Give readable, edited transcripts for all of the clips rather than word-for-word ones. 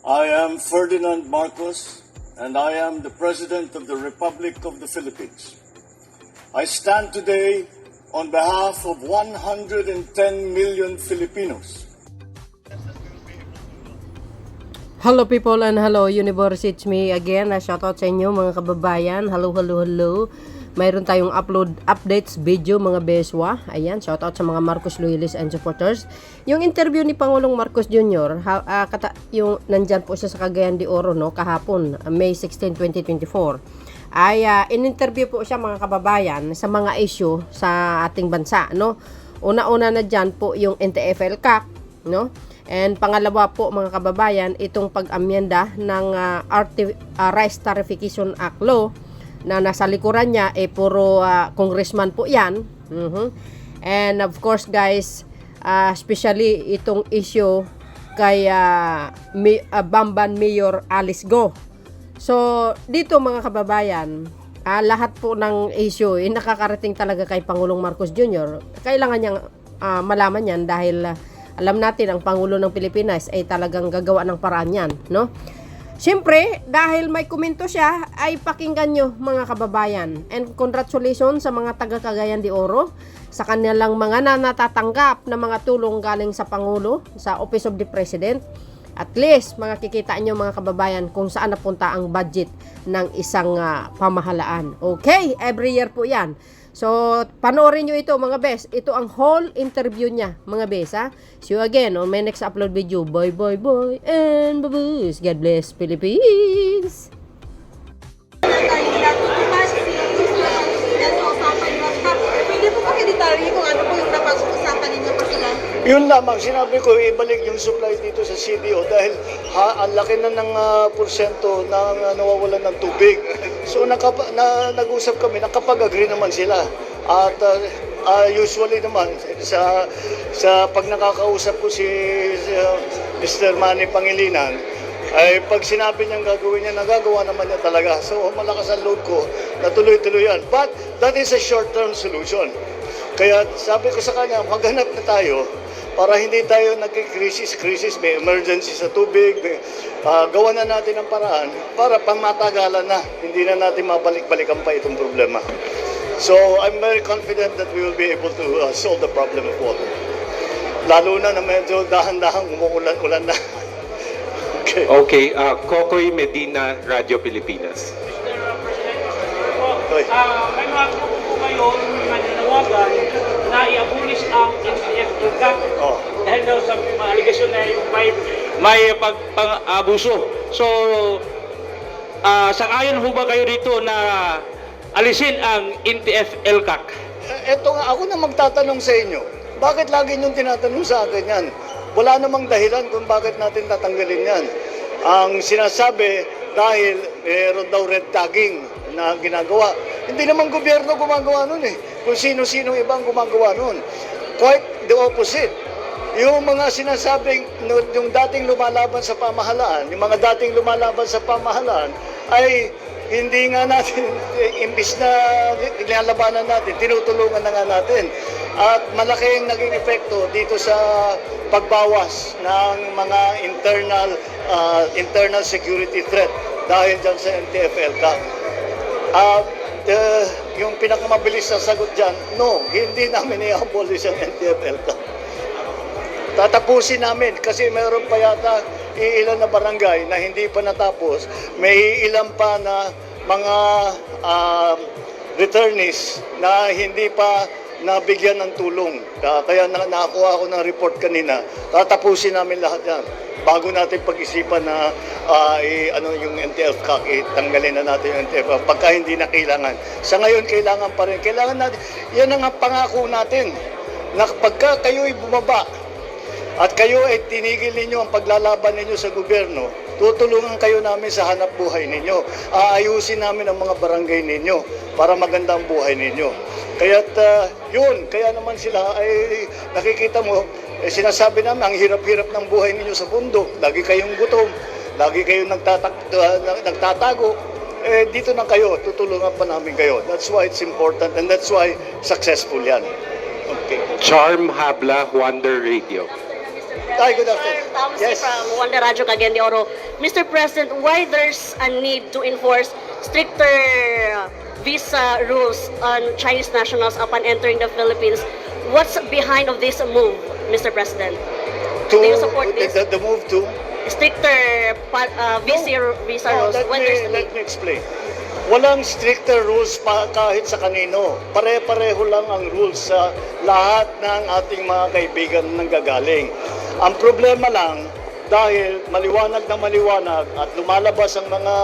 I am Ferdinand Marcos, and I am the President of the Republic of the Philippines. I stand today on behalf of 110 million Filipinos. Hello people and hello universe, it's me again. Shoutout sa inyo mga kababayan. Hello. Mayroon tayong updates video mga beswa. Ayan, shoutout sa mga Marcos loyalists and supporters. Yung interview ni Pangulong Marcos Jr., yung nandyan po siya sa Cagayan de Oro no, kahapon, May 16, 2024. Ay in-interview po siya mga kababayan sa mga issue sa ating bansa, no. Una-una na diyan po yung NTF-ELCAC, no. And pangalawa po mga kababayan, itong pag-amyenda ng Rice Tarification Act Law na nasa likuran niya puro congressman po yan. And of course guys, especially itong issue kay Bamban Mayor Alice Go. So dito mga kababayan, lahat po ng issue nakakarating talaga kay Pangulong Marcos Jr. Kailangan niyang malaman yan dahil alam natin ang Pangulo ng Pilipinas ay talagang gagawa ng paraan yan, no? Siyempre, dahil may komento siya, ay pakinggan nyo mga kababayan. And congratulations sa mga taga Cagayan de Oro sa kanilang mga natatanggap na mga tulong galing sa Pangulo, sa Office of the President. At least, makikita nyo mga kababayan kung saan napunta ang budget ng isang pamahalaan. Okay, every year po yan. So, panoorin nyo ito mga bes. Ito ang whole interview niya mga bes ha. See you again on my next upload video. Bye and bye-bye. God bless Philippines. Pwede po pakidetalye kung ano po yung napag-usapan ninyo pa sila? Yun lamang, sinabi ko ibalik yung supply dito sa CDO dahil ang laki na ng porsyento na nawawalan ng tubig. So nag-usap kami, nakapag-agree naman sila. At usually naman sa pag nakakausap ko si Mr. Manny Pangilinan, ay pag sinabi niyang gagawin niya, nagagawa naman niya talaga. So malakas ang load ko na tuloy-tuloy yan. But that is a short-term solution. Kaya sabi ko sa kanya, maghanap na tayo para hindi tayo nagkikrisis, may emergency sa tubig, gawa na natin ang paraan para pamatagalan na, hindi na natin mabalik-balikan pa itong problema. So I'm very confident that we will be able to solve the problem of water. Lalo na medyo dahan-dahang umuulan-ulan na. Okay, Kokoy Medina, Radio Pilipinas. May mga grupo po kayo na nanawagan na i-abolish ang NTF-ELCAC dahil daw sa mga aligasyon na yung may pag-abuso. So, sang-ayon ho ba kayo dito na alisin ang NTF-ELCAC? Eto nga, ako na magtatanong sa inyo. Bakit lagi niyong tinatanong sa akin yan? Wala namang dahilan kung bakit natin tatanggalin yan. Ang sinasabi, dahil meron daw red tagging na ginagawa. Hindi naman gobyerno gumagawa nun eh. Kung sino-sino ibang gumagawa nun. Quite the opposite. Yung mga sinasabing, yung dating lumalaban sa pamahalaan, yung mga dating lumalaban sa pamahalaan, ay hindi nga natin, imbis na nilalabanan natin, tinutulungan na nga natin. At malaking naging epekto dito sa pagbawas ng mga internal security threat dahil dyan sa NTF-ELCAC. Yung pinakamabilis na sagot dyan, no, hindi namin i-abolish ang NTF-ELCAC. Tatapusin namin kasi mayroon pa yata iilan na barangay na hindi pa natapos. May ilan pa na mga returnees na hindi pa nabigyan ng tulong. Kaya nakakuha ako ng report kanina. Tatapusin namin lahat yan. Bago natin pag-isipan na yung NTF-ELCAC, tanggalin na natin yung NTF pagka hindi na kailangan. Sa ngayon, kailangan pa rin. Kailangan natin. Yan ang pangako natin. Na pagka kayo'y bumaba, at kayo ay tinigil ninyo ang paglalaban ninyo sa gobyerno, tutulungan kayo namin sa hanap buhay ninyo. Aayusin namin ang mga barangay ninyo para maganda ang buhay ninyo. Kaya't kaya naman sila ay nakikita mo, sinasabi namin, ang hirap-hirap ng buhay ninyo sa bundok. Lagi kayong gutom, lagi kayong nagtatago. Dito na kayo, tutulungan pa namin kayo. That's why it's important and that's why successful yan. Okay. Charm Habla, Wonder Radio. Mr. Hi, good afternoon. Tamsi Yes. from Wanda Radyo Cagayan de Oro. Mr. President, why there's a need to enforce stricter visa rules on Chinese nationals upon entering the Philippines? What's behind of this move, Mr. President? To, Do you support this? The move to? Stricter visa rules. Let When there's a me need. explain. Walang stricter rules pa kahit sa kanino. Pare-pareho lang ang rules sa lahat ng ating mga kaibigan nang gagaling. Ang problema lang, dahil maliwanag at lumalabas ang mga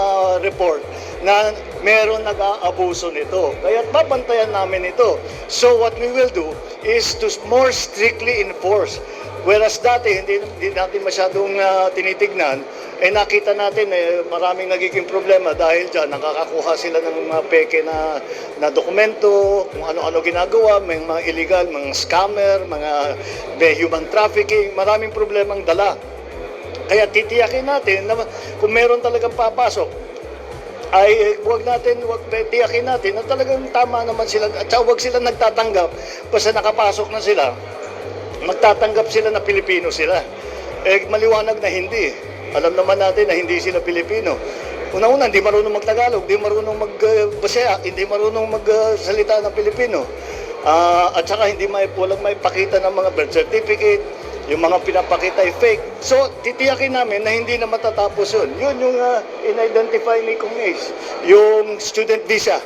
report na meron nag-aabuso nito. Kaya babantayan namin ito. So what we will do is to more strictly enforce. Whereas dati, hindi natin masyadong tinitignan, nakita natin maraming nagiging problema dahil dyan nakakakuha sila ng mga peke na dokumento, kung ano-ano ginagawa, may mga illegal, mga scammer, mga human trafficking, maraming problemang dala. Kaya titiyakin natin na kung meron talagang papasok, ay tiyakin natin na talagang tama naman sila at huwag sila nagtatanggap basta nakapasok na sila. Magtatanggap sila na Pilipino sila. Maliwanag na hindi. Alam naman natin na hindi sila Pilipino. Una-una, hindi marunong magtagalog, hindi marunong magbasya, hindi marunong magsalita ng Pilipino. At saka walang maipakita ng mga birth certificate, yung mga pinapakita ay fake. So, titiyakin namin na hindi na matatapos yun. Yun yung in-identify ni Kong Ace, yung student visa.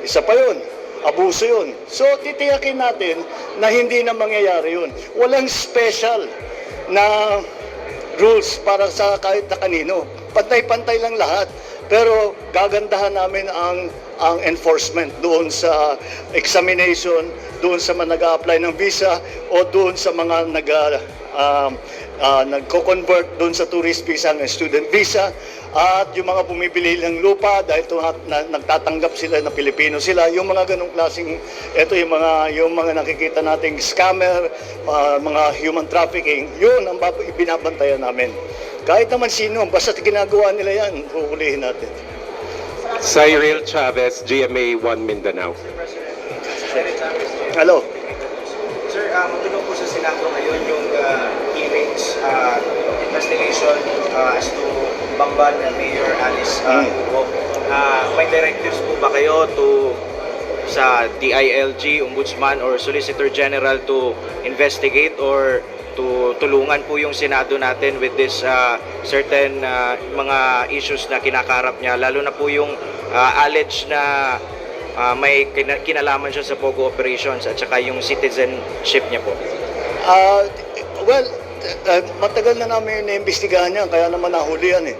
Isa pa yun. Abuso yun. So, titiyakin natin na hindi na mangyayari yun. Walang special na rules para sa kahit na kanino. Pantay-pantay lang lahat. Pero gagandahan namin ang enforcement doon sa examination, doon sa mga nag-a-apply ng visa o doon sa mga nagko-convert doon sa tourist visa ng student visa at yung mga bumibili ng lupa dahil nagtatanggap sila na Pilipino sila, yung mga ganong klaseng yung mga nakikita nating scammer, mga human trafficking, yun ang binabantayan namin. Kahit naman sino, basta ginagawa nila yan, huhulihin natin. Cyril Chavez, GMA 1 Mindanao. Hello. Sir, matulong po sa Senado ngayon yung hearings, investigation as to Bamban and Mayor Alice Hugo. May directives po ba kayo sa DILG, Ombudsman, or Solicitor General to investigate or to tulungan po yung Senado natin with this certain mga issues na kinakarap niya, lalo na po yung alleged na may kinalaman siya sa Pogo operations at saka yung citizenship niya po? Matagal na namin naimbestigahan yan, kaya naman nahuli yan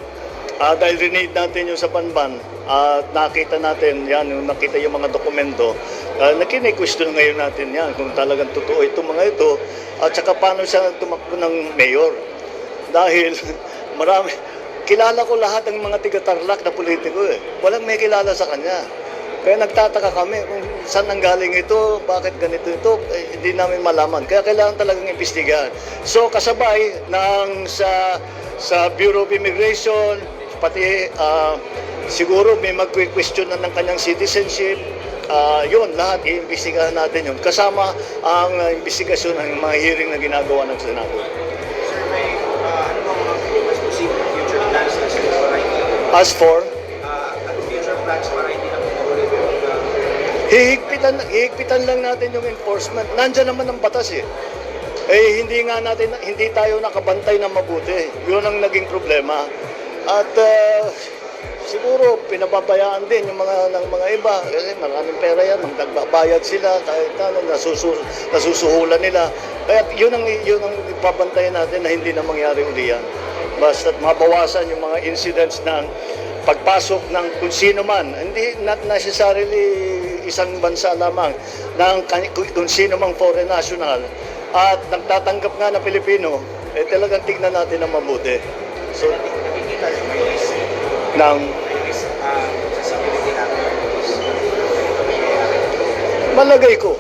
dahil rinid natin yung sa Banban at nakita natin yan, nakita yung mga dokumento, nakine-question ngayon natin yan kung talagang totoo itong mga ito at saka paano siya tumakbo ng mayor. Dahil kilala ko lahat ng mga tiga-Tarlac na politiko Walang may kilala sa kanya. Kaya nagtataka kami kung saan nanggaling ito, bakit ganito ito, hindi namin malaman. Kaya kailangan talagang imbestigahan. So kasabay sa Bureau of Immigration, pati siguro may mag-question na ng kanyang citizenship, yun, lahat iimbestigahan natin yun. Kasama ang investigasyon ng mga hearing na ginagawa ng Senado. Sir, may ano bang mga specific future plans na sila para hindi As for, future plans para hindi na mahuli yung hihigpitan lang natin yung enforcement. Nandiyan naman ang batas hindi tayo nakabantay na mabuti. Yun ang naging problema. At siguro pinababayaan din yung mga iba kasi maraming pera yan, magbabayad sila kahit nasusuhulan nila. Kaya yun ang ipabantayan natin na hindi na mangyari uli yan. Basta't mabawasan yung mga incidents ng pagpasok ng kung sino man, hindi not necessarily isang bansa lamang, ng kung sino mang foreign national at nagtatanggap nga na Pilipino, talagang tignan natin ang mabuti. So, malagay ko,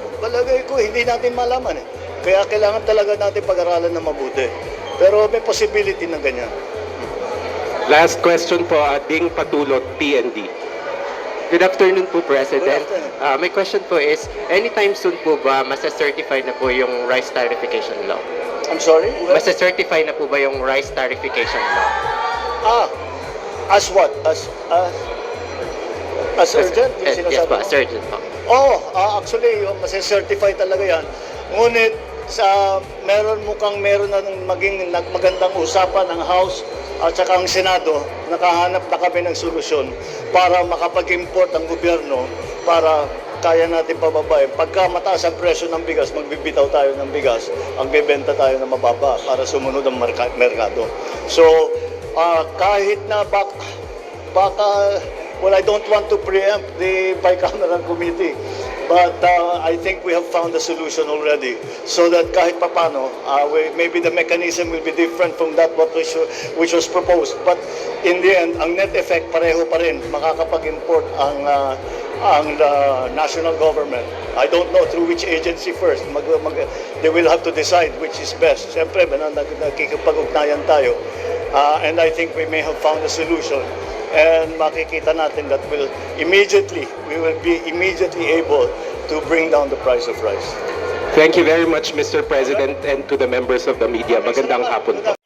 hindi natin malaman Kaya kailangan talaga natin pag-aralan na mabuti. Pero may possibility na ganyan. Last question po, Ding Patulot, PND. Good afternoon po, President. Good afternoon. My question po is, anytime soon po ba masa-certify na po yung rice tariffication law? I'm sorry? Masa-certify na po ba yung rice tarification law? As what? As urgent? Yung Yes sinasabi po, mo? as urgent po. Actually, yung certify talaga yan. Ngunit, meron na maging magandang usapan ng House at saka ang Senado, nakahanap na kami ng solusyon para makapag-import ang gobyerno para kaya natin pababain. Pagka mataas ang presyo ng bigas, magbibitaw tayo ng bigas, ang bebenta tayo ng mababa para sumunod ang merkado. So, kahit na well, I don't want to preempt the bicameral committee, but I think we have found a solution already so that kahit papano, maybe the mechanism will be different from that which was proposed. But in the end, ang net effect pareho pa rin, makakapag-import ang national government. I don't know through which agency first. They will have to decide which is best. Siyempre, nakikipag-ugnayan tayo. And I think we may have found a solution. And makikita natin that we will be immediately able to bring down the price of rice. Thank you very much, Mr. President, and to the members of the media. Magandang hapon po.